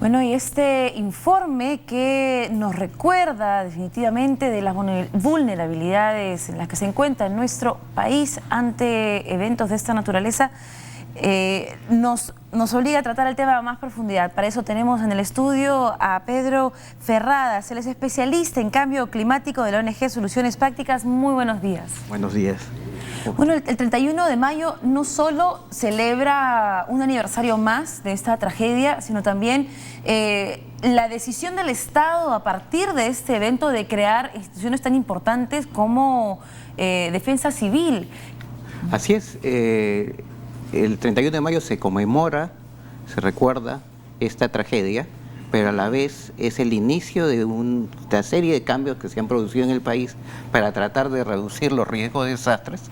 Bueno, y este informe que nos recuerda definitivamente de las vulnerabilidades en las que se encuentra nuestro país ante eventos de esta naturaleza, nos obliga a tratar el tema a más profundidad. Para eso tenemos en el estudio a Pedro Ferradas. Él es especialista en cambio climático de la ONG Soluciones Prácticas. Muy buenos días. Buenos días. Bueno, el 31 de mayo no solo celebra un aniversario más de esta tragedia, sino también la decisión del Estado a partir de este evento de crear instituciones tan importantes como Defensa Civil. Así es. El 31 de mayo se conmemora, se recuerda esta tragedia, pero a la vez es el inicio de una serie de cambios que se han producido en el país para tratar de reducir los riesgos de desastres,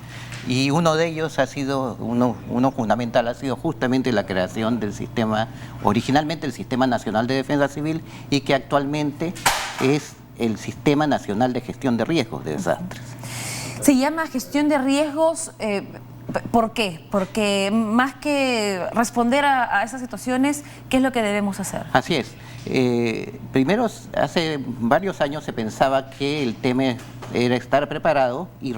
y uno de ellos ha sido, uno fundamental, ha sido justamente la creación del sistema, originalmente el Sistema Nacional de Defensa Civil, y que actualmente es el Sistema Nacional de Gestión de Riesgos de Desastres. Se llama gestión de riesgos. ¿Por qué? Porque más que responder a esas situaciones, ¿qué es lo que debemos hacer? Así es. Primero, hace varios años se pensaba que el tema era estar preparado y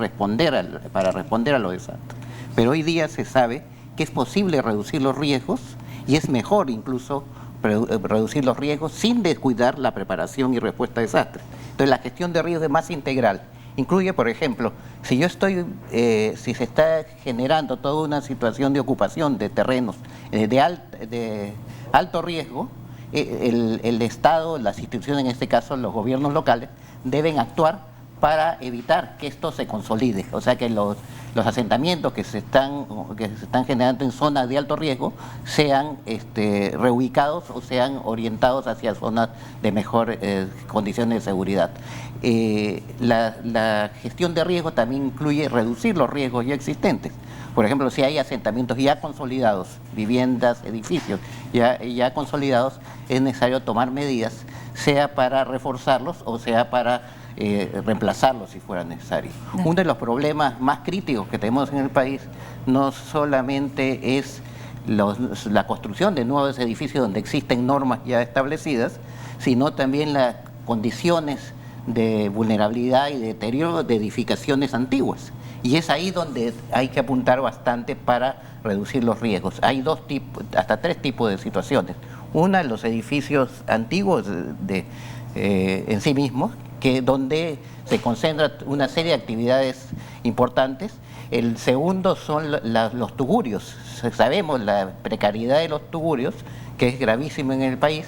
para responder a los desastres. Pero hoy día se sabe que es posible reducir los riesgos, y es mejor incluso reducir los riesgos sin descuidar la preparación y respuesta a desastres. Entonces, la gestión de riesgos es más integral. Incluye, por ejemplo, si se está generando toda una situación de ocupación de terrenos de alto riesgo, el Estado, las instituciones, en este caso los gobiernos locales, deben actuar para evitar que esto se consolide. O sea, que los asentamientos que se están generando en zonas de alto riesgo sean reubicados o sean orientados hacia zonas de mejor condiciones de seguridad. La gestión de riesgo también incluye reducir los riesgos ya existentes. Por ejemplo, si hay asentamientos ya consolidados, viviendas, edificios ya consolidados, es necesario tomar medidas, sea para reforzarlos o sea para reemplazarlos si fuera necesario. Uno de los problemas más críticos que tenemos en el país no solamente es la construcción de nuevos edificios donde existen normas ya establecidas, sino también las condiciones de vulnerabilidad y de deterioro de edificaciones antiguas. Y es ahí donde hay que apuntar bastante para reducir los riesgos. Hay hasta tres tipos de situaciones. Una, los edificios antiguos en sí mismos, donde se concentra una serie de actividades importantes. El segundo son los tugurios. Sabemos la precariedad de los tugurios, que es gravísima en el país.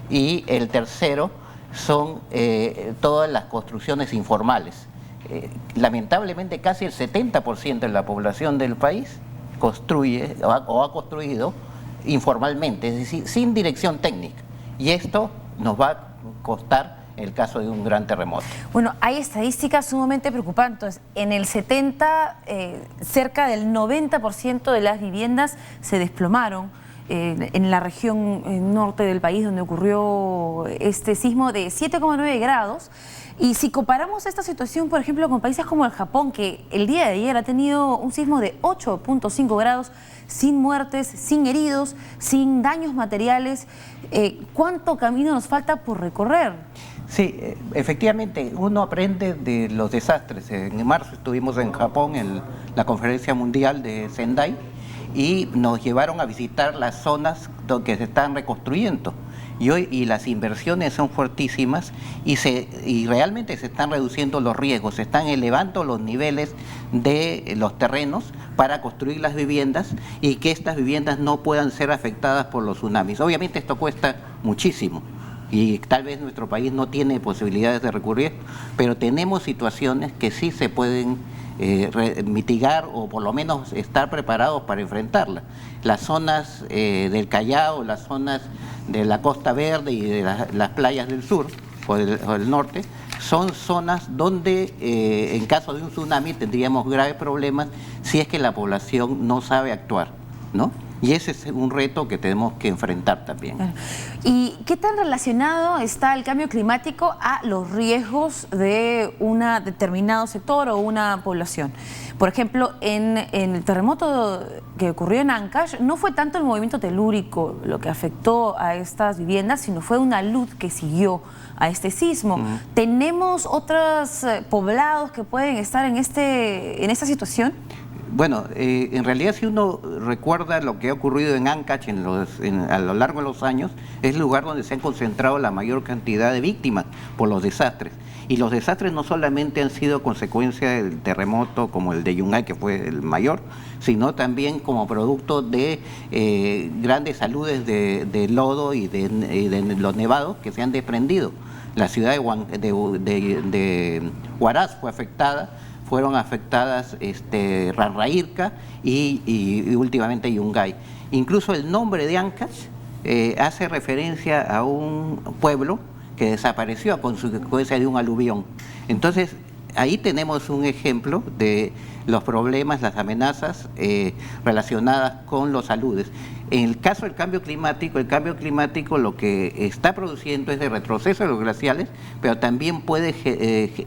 Y el tercero son todas las construcciones informales. Lamentablemente casi el 70% de la población del país construye o ha construido informalmente, es decir, sin dirección técnica. Y esto nos va a costar el caso de un gran terremoto. Bueno, hay estadísticas sumamente preocupantes. En el 70, cerca del 90% de las viviendas se desplomaron en la región norte del país, donde ocurrió este sismo de 7,9 grados. Y si comparamos esta situación, por ejemplo, con países como el Japón, que el día de ayer ha tenido un sismo de 8,5 grados, sin muertes, sin heridos, sin daños materiales, ¿cuánto camino nos falta por recorrer? Sí, efectivamente, uno aprende de los desastres. En marzo estuvimos en Japón en la conferencia mundial de Sendai y nos llevaron a visitar las zonas que se están reconstruyendo. Y las inversiones son fuertísimas y realmente se están reduciendo los riesgos, se están elevando los niveles de los terrenos para construir las viviendas y que estas viviendas no puedan ser afectadas por los tsunamis. Obviamente esto cuesta muchísimo y tal vez nuestro país no tiene posibilidades de recurrir, pero tenemos situaciones que sí se pueden mitigar o por lo menos estar preparados para enfrentarla. Las zonas del Callao, las zonas de la Costa Verde y de las playas del sur o del norte son zonas donde en caso de un tsunami tendríamos graves problemas si es que la población no sabe actuar, ¿no? Y ese es un reto que tenemos que enfrentar también. Claro. ¿Y qué tan relacionado está el cambio climático a los riesgos de un determinado sector o una población? Por ejemplo, en el terremoto que ocurrió en Ancash, no fue tanto el movimiento telúrico lo que afectó a estas viviendas, sino fue una luz que siguió a este sismo. ¿Tenemos otros poblados que pueden estar en esta situación? Bueno, en realidad si uno recuerda lo que ha ocurrido en Ancash a lo largo de los años, es el lugar donde se han concentrado la mayor cantidad de víctimas por los desastres. Y los desastres no solamente han sido consecuencia del terremoto como el de Yungay, que fue el mayor, sino también como producto de grandes aludes de lodo y de los nevados que se han desprendido. La ciudad de Huaraz fue afectada. Fueron afectadas Ranrairca y últimamente Yungay. Incluso el nombre de Ancash hace referencia a un pueblo que desapareció a consecuencia de un aluvión. Entonces, ahí tenemos un ejemplo de los problemas, las amenazas relacionadas con los aludes. En el caso del cambio climático lo que está produciendo es el retroceso de los glaciales, pero también puede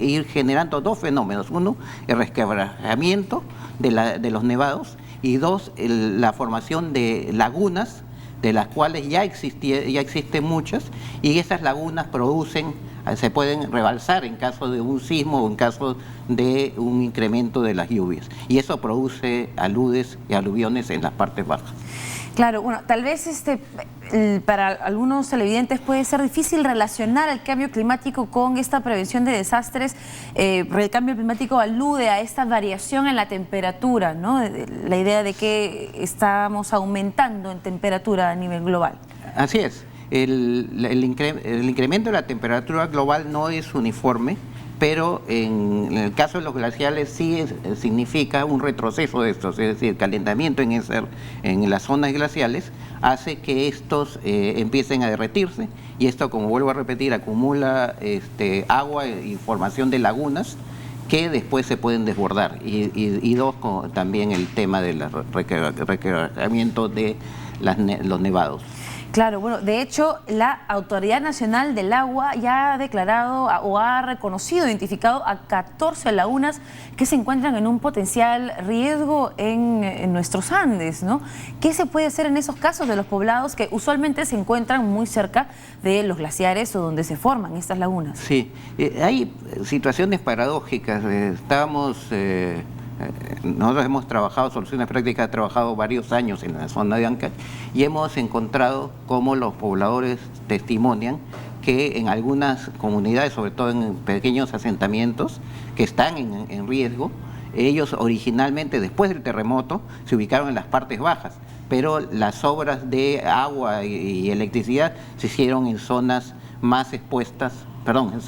ir generando dos fenómenos. Uno, el resquebrajamiento de los nevados, y dos, la formación de lagunas, de las cuales ya existen muchas, y esas lagunas se pueden rebalsar en caso de un sismo o en caso de un incremento de las lluvias. Y eso produce aludes y aluviones en las partes bajas. Claro, bueno, tal vez para algunos televidentes puede ser difícil relacionar el cambio climático con esta prevención de desastres. El cambio climático alude a esta variación en la temperatura, ¿no? La idea de que estamos aumentando en temperatura a nivel global. Así es. El incremento de la temperatura global no es uniforme, pero en el caso de los glaciales sí significa un retroceso de estos, es decir, el calentamiento en las zonas glaciales hace que estos empiecen a derretirse, y esto, como vuelvo a repetir, acumula agua y formación de lagunas que después se pueden desbordar, y también el tema del requebrajamiento de los nevados. Claro, bueno, de hecho, la Autoridad Nacional del Agua ya ha declarado o ha reconocido, identificado a 14 lagunas que se encuentran en un potencial riesgo en nuestros Andes, ¿no? ¿Qué se puede hacer en esos casos de los poblados que usualmente se encuentran muy cerca de los glaciares o donde se forman estas lagunas? Sí, hay situaciones paradójicas. Nosotros hemos trabajado, Soluciones Prácticas ha trabajado varios años en la zona de Ancash, y hemos encontrado cómo los pobladores testimonian que en algunas comunidades, sobre todo en pequeños asentamientos que están en riesgo, ellos originalmente, después del terremoto, se ubicaron en las partes bajas, pero las obras de agua y electricidad se hicieron en zonas más expuestas,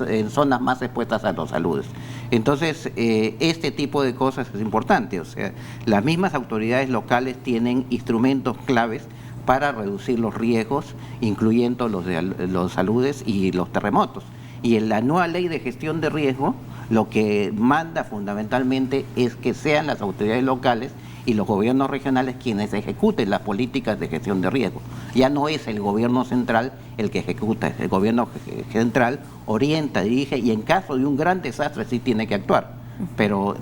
en zonas más expuestas a los aludes. Entonces, este tipo de cosas es importante. O sea, las mismas autoridades locales tienen instrumentos claves para reducir los riesgos, incluyendo los aludes y los terremotos. Y en la nueva ley de gestión de riesgo, lo que manda fundamentalmente es que sean las autoridades locales y los gobiernos regionales quienes ejecuten las políticas de gestión de riesgo. Ya no es el gobierno central el que ejecuta, el gobierno central orienta, dirige, y en caso de un gran desastre sí tiene que actuar. Pero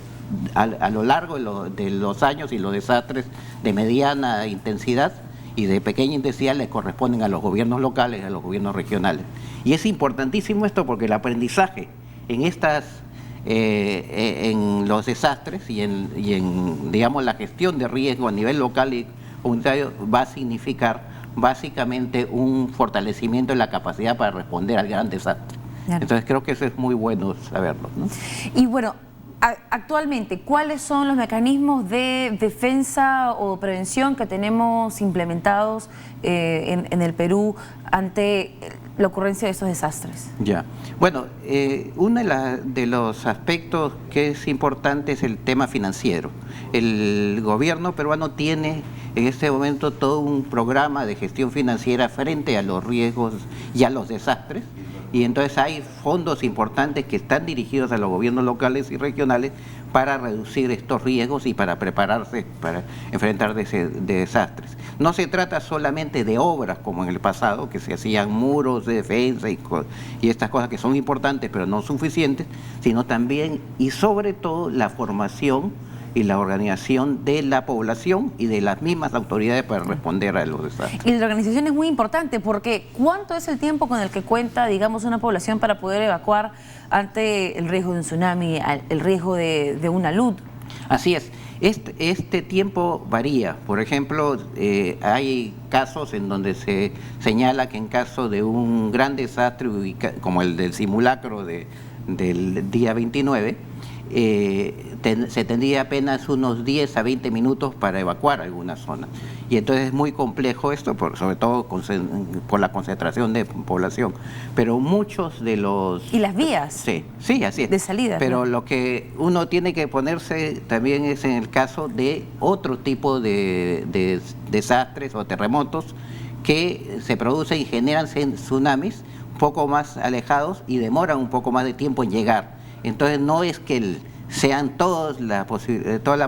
a lo largo de los años, y los desastres de mediana intensidad y de pequeña intensidad les corresponden a los gobiernos locales, a los gobiernos regionales. Y es importantísimo esto porque el aprendizaje en los desastres y en digamos, la gestión de riesgo a nivel local y comunitario va a significar básicamente un fortalecimiento de la capacidad para responder al gran desastre. Claro. Entonces creo que eso es muy bueno saberlo, ¿no? Y bueno, actualmente, ¿cuáles son los mecanismos de defensa o prevención que tenemos implementados en el Perú ante la ocurrencia de estos desastres? Ya. Bueno, uno de los aspectos que es importante es el tema financiero. El gobierno peruano tiene en este momento todo un programa de gestión financiera frente a los riesgos y a los desastres, y entonces hay fondos importantes que están dirigidos a los gobiernos locales y regionales para reducir estos riesgos y para prepararse para enfrentar desastres. No se trata solamente de obras como en el pasado, que se hacían muros de defensa y estas cosas que son importantes pero no suficientes, sino también y sobre todo la formación y la organización de la población y de las mismas autoridades para responder a los desastres. Y la organización es muy importante porque ¿cuánto es el tiempo con el que cuenta, digamos, una población para poder evacuar ante el riesgo de un tsunami, el riesgo de una luz? Así es. Este tiempo varía. Por ejemplo, hay casos en donde se señala que en caso de un gran desastre como el del simulacro del día 29, se tendría apenas unos 10 a 20 minutos para evacuar alguna zona. Y entonces es muy complejo esto, sobre todo por la concentración de población. Pero muchos de los... ¿Y las vías? Sí, así es. De salida. Pero lo que uno tiene que ponerse también es en el caso de otro tipo de desastres o terremotos que se producen y generan tsunamis un poco más alejados y demoran un poco más de tiempo en llegar. Entonces no es que sean toda la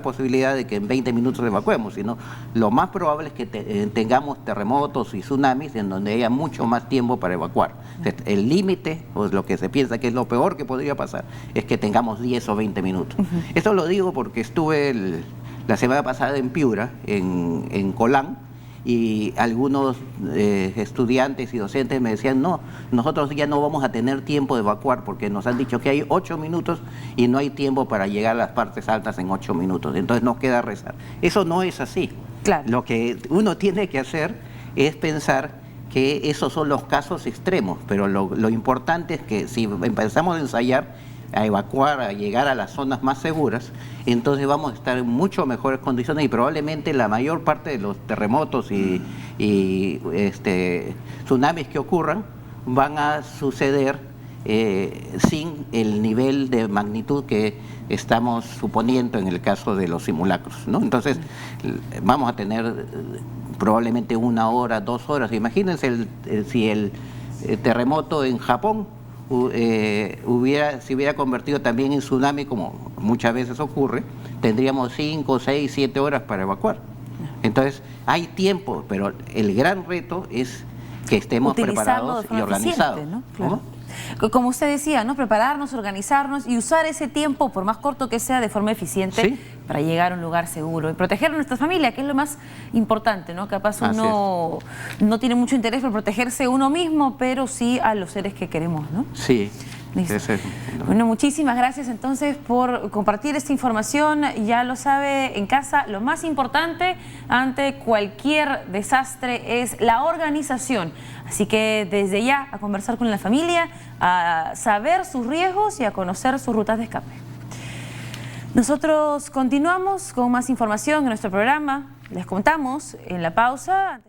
posibilidad de que en 20 minutos evacuemos, sino lo más probable es que tengamos terremotos y tsunamis en donde haya mucho más tiempo para evacuar. Entonces, el límite, o lo que se piensa que es lo peor que podría pasar, es que tengamos 10 o 20 minutos. Esto lo digo porque estuve la semana pasada en Piura, en Colán, y algunos estudiantes y docentes me decían, no, nosotros ya no vamos a tener tiempo de evacuar porque nos han dicho que hay 8 minutos y no hay tiempo para llegar a las partes altas en 8 minutos, entonces nos queda rezar. Eso no es así. Claro. Lo que uno tiene que hacer es pensar que esos son los casos extremos, pero lo importante es que si empezamos a ensayar a evacuar, a llegar a las zonas más seguras, entonces vamos a estar en mucho mejores condiciones y probablemente la mayor parte de los terremotos y tsunamis que ocurran van a suceder sin el nivel de magnitud que estamos suponiendo en el caso de los simulacros, ¿no? Entonces vamos a tener probablemente 1 hora, 2 horas. Imagínense si el terremoto en Japón se hubiera convertido también en tsunami, como muchas veces ocurre, tendríamos 5, 6, 7 horas para evacuar. Entonces, hay tiempo, pero el gran reto es que estemos preparados y organizados, ¿no? Claro. Como usted decía, ¿no? Prepararnos, organizarnos y usar ese tiempo, por más corto que sea, de forma eficiente, ¿sí?, para llegar a un lugar seguro y proteger a nuestra familia, que es lo más importante, ¿no? Capaz uno no tiene mucho interés por protegerse uno mismo, pero sí a los seres que queremos, ¿no? Sí. Bueno, muchísimas gracias entonces por compartir esta información. Ya lo sabe en casa, lo más importante ante cualquier desastre es la organización. Así que desde ya a conversar con la familia, a saber sus riesgos y a conocer sus rutas de escape. Nosotros continuamos con más información en nuestro programa. Les contamos en la pausa.